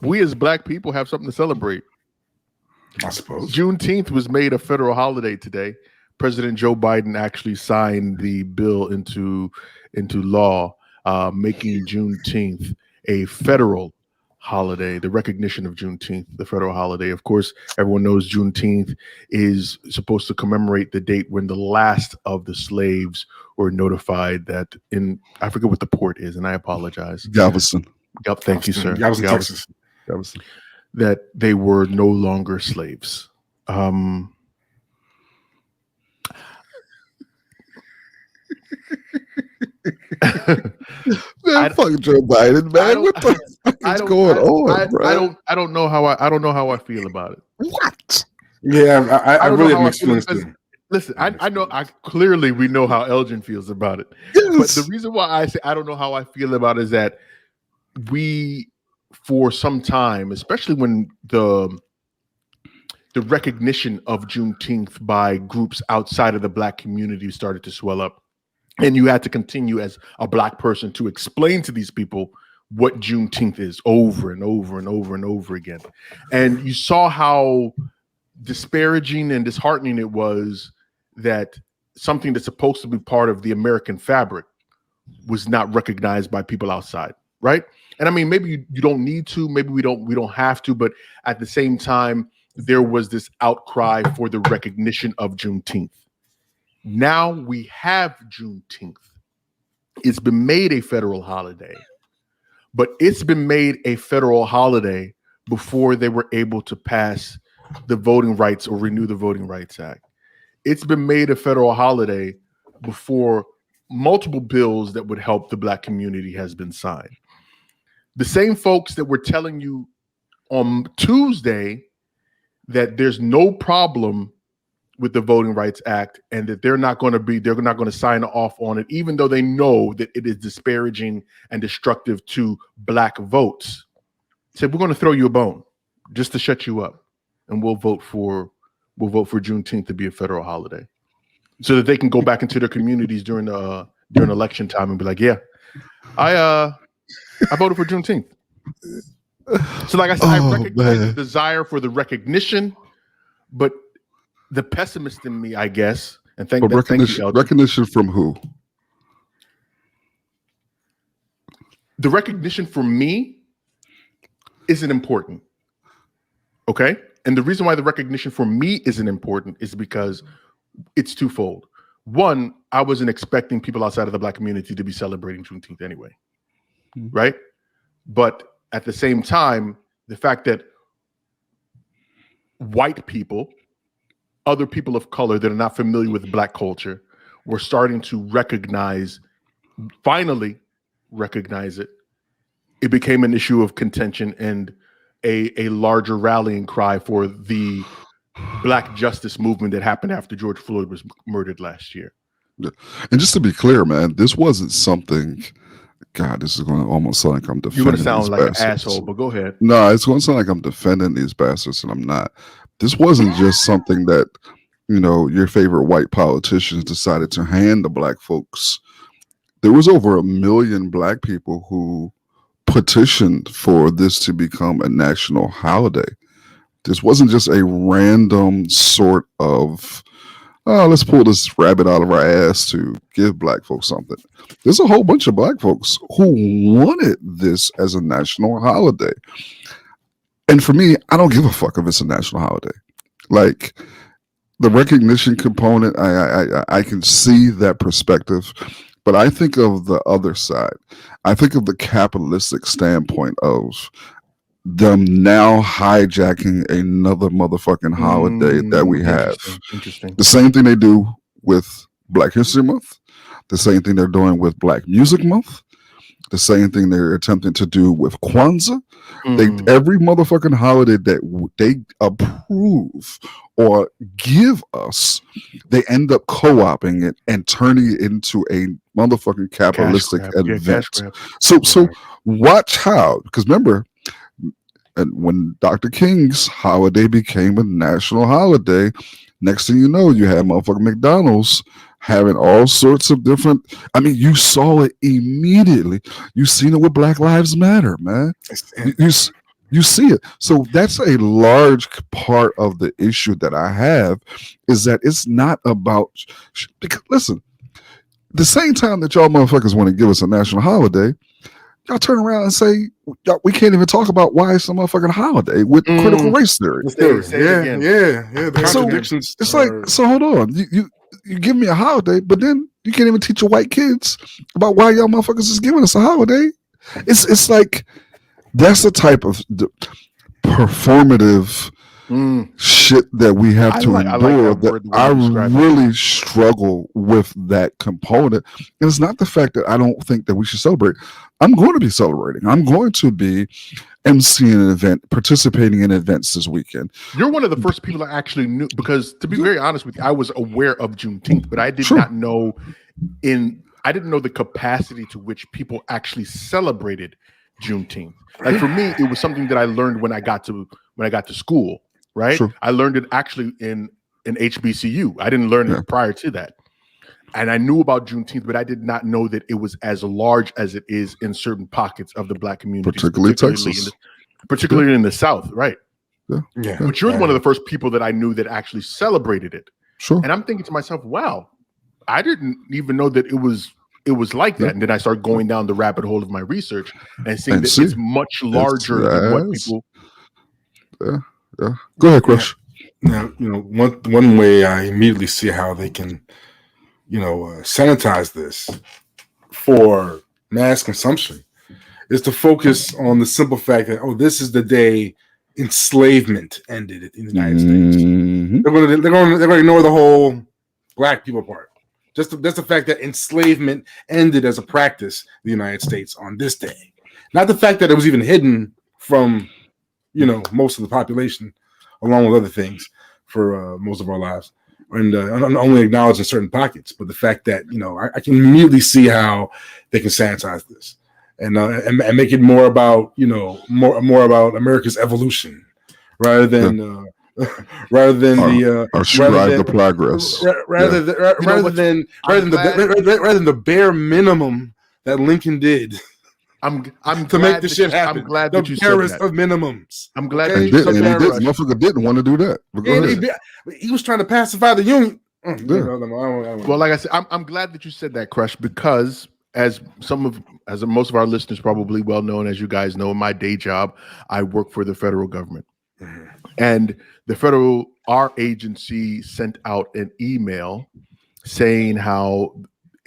we as black people have something to celebrate. I suppose. Juneteenth was made a federal holiday today. President Joe Biden actually signed the bill into law, making Juneteenth a federal holiday. The recognition of Juneteenth, the federal holiday. Of course, everyone knows Juneteenth is supposed to commemorate the date when the last of the slaves were notified that I forget what the port is, and I apologize. Galveston. Yep, thank you, sir. Galveston, Texas. Galveston. That they were no longer slaves. Man, fuck Joe Biden, man. What the fuck is going on, bro? I don't know how I feel about it. What? Yeah, I really have mixed feelings too. Listen, I know clearly we know how Elgin feels about it. Yes. But the reason why I say I don't know how I feel about it is that we, for some time, especially when the recognition of Juneteenth by groups outside of the black community started to swell up, and you had to continue as a black person to explain to these people what Juneteenth is over and over and over and over again. And you saw how disparaging and disheartening it was that something that's supposed to be part of the American fabric was not recognized by people outside, right? And I mean, maybe you don't need to, maybe we don't have to, but at the same time, there was this outcry for the recognition of Juneteenth. Now we have Juneteenth. It's been made a federal holiday, but it's been made a federal holiday before they were able to pass the Voting Rights or renew the Voting Rights Act. It's been made a federal holiday before multiple bills that would help the black community has been signed. The same folks that were telling you on Tuesday that there's no problem with the Voting Rights Act and that they're not going to sign off on it, even though they know that it is disparaging and destructive to black votes, said, we're going to throw you a bone just to shut you up. And we'll vote for Juneteenth to be a federal holiday so that they can go back into their communities during election time and be like, yeah, I voted for Juneteenth. So like I said, I recognize the desire for the recognition, but the pessimist in me, I guess, and thank you, recognition from who? The recognition for me isn't important. Okay? And the reason why the recognition for me isn't important is because it's twofold. One, I wasn't expecting people outside of the black community to be celebrating Juneteenth anyway. Right? But at the same time, the fact that white people, other people of color that are not familiar with black culture, were starting to finally recognize it. It became an issue of contention and a larger rallying cry for the black justice movement that happened after George Floyd was murdered last year. And just to be clear, man, this wasn't something. God, this is going to almost sound like I'm defending. You're going to sound like an asshole, but go ahead. No, it's going to sound like I'm defending these bastards, and I'm not. This wasn't just something that, your favorite white politicians decided to hand to black folks. There was over 1 million black people who petitioned for this to become a national holiday. This wasn't just a random sort of, let's pull this rabbit out of our ass to give black folks something. There's a whole bunch of black folks who wanted this as a national holiday. And for me, I don't give a fuck if it's a national holiday. Like, the recognition component, I can see that perspective, but I think of the other side. I think of the capitalistic standpoint of them now hijacking another motherfucking holiday that we have. Interesting. The same thing they do with Black History Month, the same thing they're doing with Black Music Month, the same thing they're attempting to do with Kwanzaa. Every motherfucking holiday that they approve or give us, they end up co-opting it and turning it into a motherfucking capitalistic event. So watch how, because remember, and when Dr. King's holiday became a national holiday, next thing you know, you had motherfucking McDonald's having all sorts of different. I mean, you saw it immediately. You seen it with Black Lives Matter, man. You see it. So that's a large part of the issue that I have, is that it's not about, because listen, the same time that y'all motherfuckers want to give us a national holiday, y'all turn around and say we can't even talk about why it's a motherfucking holiday with critical race theory. Yeah. The contradictions. It's like, so hold on. You give me a holiday, but then you can't even teach your white kids about why y'all motherfuckers is giving us a holiday. It's like, that's the type of performative shit that we have to endure. That I really struggle with that component. And it's not the fact that I don't think that we should celebrate. I'm going to be celebrating. I'm going to be emceeing an event, participating in events this weekend. You're one of the first people I actually knew, because to be very honest with you, I was aware of Juneteenth, but I did not know I didn't know the capacity to which people actually celebrated Juneteenth. Like for me, it was something that I learned when I got to school, right? Sure. I learned it actually in HBCU. I didn't learn it prior to that. And I knew about Juneteenth, but I did not know that it was as large as it is in certain pockets of the Black community, particularly Texas, particularly in the South, right? Yeah. But you're one of the first people that I knew that actually celebrated it. Sure. And I'm thinking to myself, wow, I didn't even know that it was like that. And then I started going down the rabbit hole of my research and seeing that it's much larger than what people. Yeah. Go ahead, Crush. Now, one way I immediately see how they can, sanitize this for mass consumption is to focus on the simple fact that, this is the day enslavement ended in the United States. They're going to ignore the whole Black people part. Just the fact that enslavement ended as a practice in the United States on this day. Not the fact that it was even hidden from, most of the population, along with other things, for most of our lives, and only acknowledged in certain pockets. But the fact that, I can immediately see how they can sanitize this and make it more about, more about America's evolution rather than the progress, rather than the bare minimum that Lincoln did. I'm to make this shit happen. I'm glad that you said that. Of minimums. I'm glad that you said that. Motherfucker didn't want to do that. He was trying to pacify the Union. Well, like I said, I'm glad that you said that, Crush, because as most of our listeners probably well know, and as you guys know, in my day job, I work for the federal government. And our agency sent out an email saying how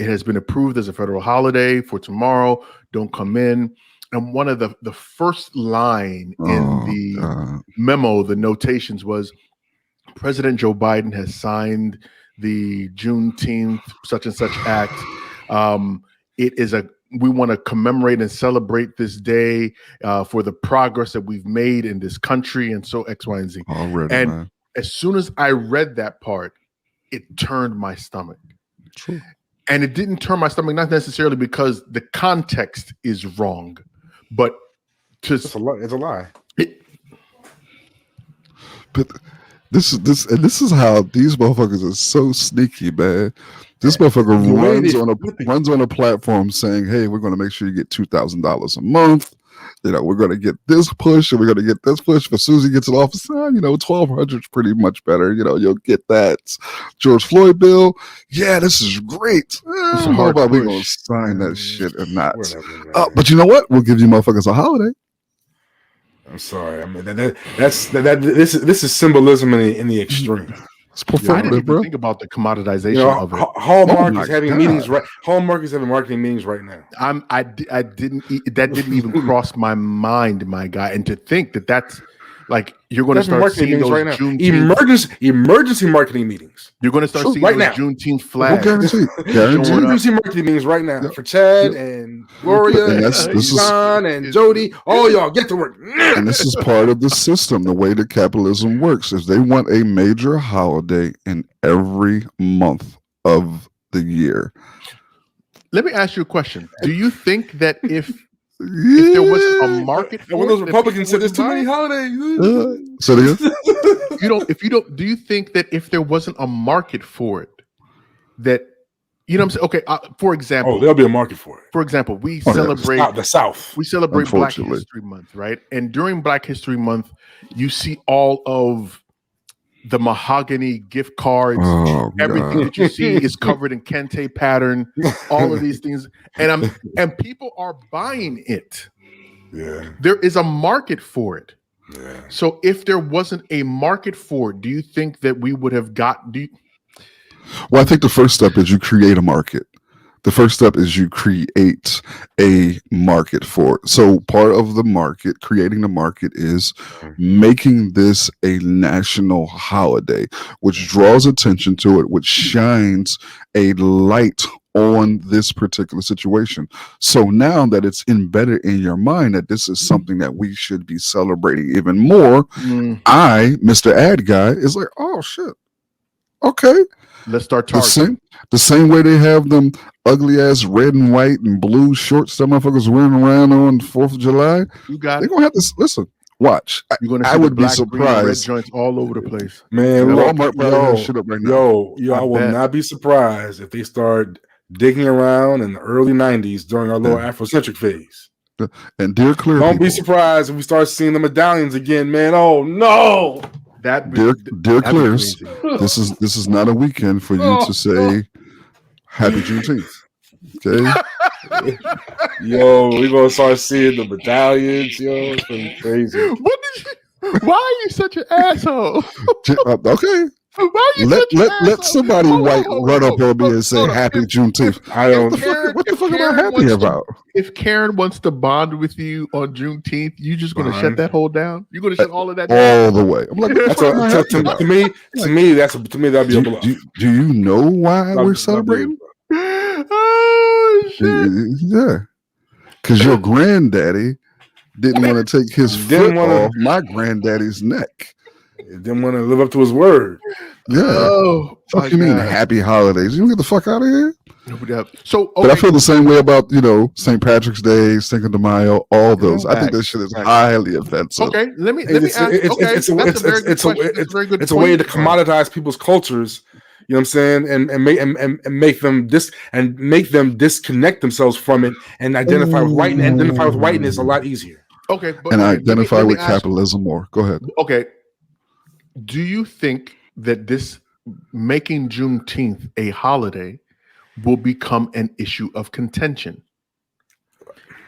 it has been approved as a federal holiday for tomorrow. Don't come in. And one of the first line in the memo, the notations was, President Joe Biden has signed the Juneteenth such and such act. We want to commemorate and celebrate this day for the progress that we've made in this country, and so X, Y, and Z. Man. As soon as I read that part, it turned my stomach. True. And it didn't turn my stomach, not necessarily because the context is wrong, but it's a lie. But this is how these motherfuckers are so sneaky, man. This motherfucker runs on a platform saying, "Hey, we're going to make sure you get $2,000 a month. We're going to get this push, and we're going to get this push for Susie gets in office. $1,200 is pretty much better. You'll get that George Floyd bill. Yeah, this is great. I don't know about we going to sign that shit or not. But you know what? We'll give you motherfuckers a holiday." I'm sorry. I mean, this is symbolism in the extreme. I didn't even think about the commoditization of it. Hallmark is having meetings right. Hallmark is having marketing meetings right now. That didn't even cross my mind, my guy. And to think that that's like you're going to start seeing those right now. Emergency marketing meetings. You're going to start seeing right those now. Juneteenth flags. Emergency marketing meetings right now for Chad and Gloria and John and Jody. All y'all get to work. And this is part of the system, the way that capitalism works, is they want a major holiday in every month of the year. Let me ask you a question. Do you think that if there wasn't a market for when those Republicans said there's too many holidays, do you think that if there wasn't a market for it, that You know what I'm saying? Okay, for Oh, example, there'll be a market for it. for example, we Oh, yeah. celebrate The South. we celebrate Black Unfortunately. History Month, right? And during Black History Month, you see all of the mahogany gift cards. Oh, Everything God. that you see is covered in kente pattern. All of these things, and people are buying it. Yeah. There is a market for it. Yeah. So if there wasn't a market for it, do you think that we would have Well, I think the first step is you create a market. The first step is you create a market for it. So part of the market, creating the market, is making this a national holiday, which draws attention to it, which shines a light on this particular situation. So now that it's embedded in your mind that this is something that we should be celebrating even more, Mr. Ad Guy, is like, oh shit, okay. Let's start targeting. The same way they have them ugly ass red and white and blue shorts that motherfuckers wearing around on 4th of July. You got They're it. gonna have to listen. Watch. You're gonna see I the would be black, green, and red surprised. joints all over the place. Man, Yeah, look, Walmart probably has shit up right now. I will bet. not be surprised if they start digging around in the early 90s during our little Afrocentric phase. And dear clear Don't be people, surprised if we start seeing the medallions again, man. Oh no. dear clears, this is not a weekend for you to say Happy Juneteenth. Okay. Yo, we're gonna start seeing the medallions, yo. It's gonna be crazy. Why are you such an asshole? Okay. Why are you such an Let asshole? somebody Hold on, white hold run on, up on me and say hold on. Happy Juneteenth. I don't. What the fuck am I Karen happy wants to- about? If Karen wants to bond with you on Juneteenth, you just gonna shut that whole down? You're gonna shut all of that down? All the way. I'm like, what the That's fuck am I happy about? to me, that'd be a bluff. Do you know why we're celebrating? Oh shit! Yeah, because your granddaddy didn't want to take his foot off my granddaddy's neck. Didn't want to live up to his word. Yeah. Oh, Fuck you mean happy holidays? You get the fuck out of here. So, but I feel the same way about St. Patrick's Day, Cinco de Mayo, all those. I think that shit is highly offensive. Okay, let me ask. It's a way to commoditize people's cultures. You know what I'm saying, and make them disconnect themselves from it and identify with whiteness a lot easier. Okay, but identify with capitalism more. Go ahead. Okay, do you think that this making Juneteenth a holiday will become an issue of contention?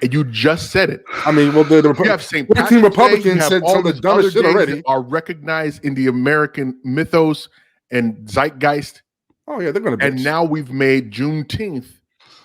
And you just said it. I mean, well, the Republicans said some of the dumbest shit already. Are recognized in the American mythos and zeitgeist. Oh yeah, they're gonna. And now we've made Juneteenth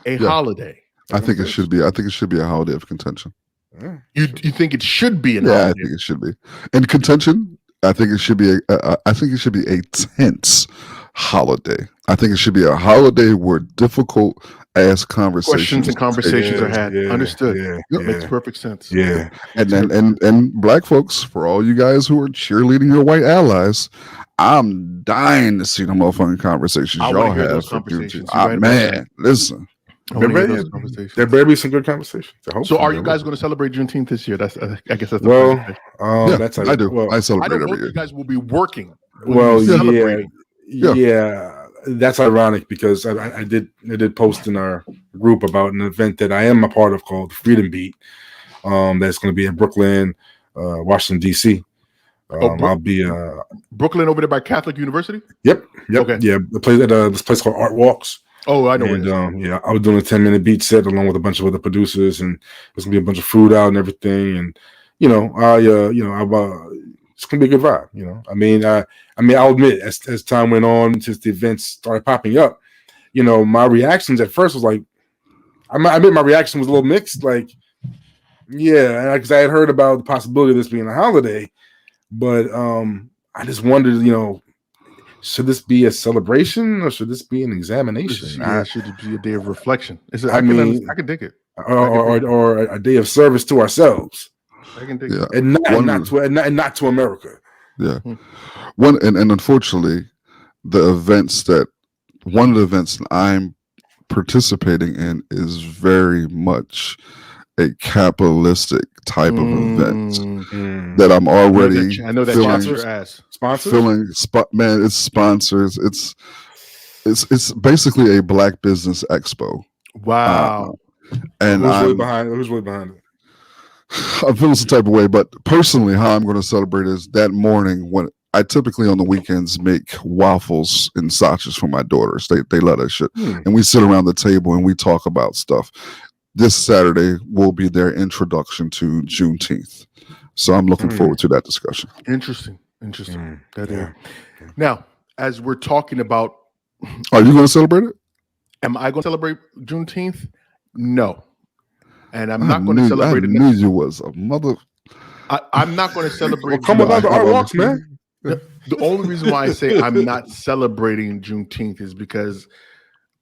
a holiday. I think it should be. I think it should be a holiday of contention. Yeah. You think it should be an holiday? I think it should be. And contention, I think it should be a tense holiday. I think it should be a holiday where difficult ass questions and conversations are had. Understood. Makes perfect sense. Yeah. And black folks, for all you guys who are cheerleading your white allies, I'm dying to see the motherfucking conversations y'all have. Those conversations. Man, listen. There better be some good conversations. So, are you guys going to celebrate Juneteenth this year? That's I guess that's the that's how I do. Well, I celebrate every year. You guys will be working. Well, yeah. That's ironic because I did post in our group about an event that I am a part of called the Freedom Beat. That's going to be in Brooklyn, Washington D.C. I'll be Brooklyn over there by Catholic University. Yep. Okay. Yeah, this place called Art Walks. Oh, I know. And I was doing a 10-minute beat set along with a bunch of other producers, and there's gonna be a bunch of food out and everything. And it's gonna be a good vibe. I'll admit, as time went on, since the events started popping up, my reactions at first was like, I admit my reaction was a little mixed. Like, yeah, because I had heard about the possibility of this being a holiday, but I just wondered, should this be a celebration or should this be an examination? Should it be a day of reflection? I can dig it. Or a day of service to ourselves. I can dig it. And not to America. Yeah. And unfortunately, one of the events that I'm participating in is very much a capitalistic type of event that I'm already I know that feeling, your ass. Sponsors? Man, it's sponsors. It's It's basically a Black Business Expo. Wow. And Who's really behind it? I'm feeling some type of way, but personally, how I'm going to celebrate is that morning when I typically on the weekends make waffles and sausages for my daughters. They love that shit. And we sit around the table and we talk about stuff. This Saturday will be their introduction to Juneteenth. So I'm looking forward to that discussion. Interesting. Now, as we're talking about, are you going to celebrate it? Am I going to celebrate Juneteenth? No. And I'm not going to celebrate it. I knew you was a mother. I'm not going to celebrate. Come without the art walks, man. The only reason why I say I'm not celebrating Juneteenth is because,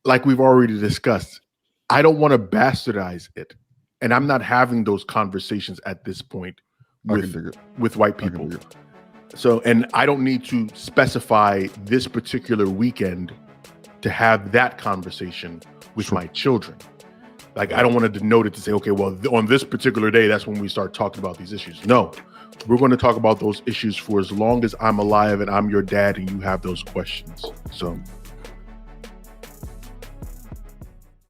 like we've already discussed, I don't want to bastardize it. And I'm not having those conversations at this point with white people. So, and I don't need to specify this particular weekend to have that conversation with my children. Like, I don't want to denote it to say, okay, well, on this particular day, that's when we start talking about these issues. No, we're going to talk about those issues for as long as I'm alive and I'm your dad and you have those questions. So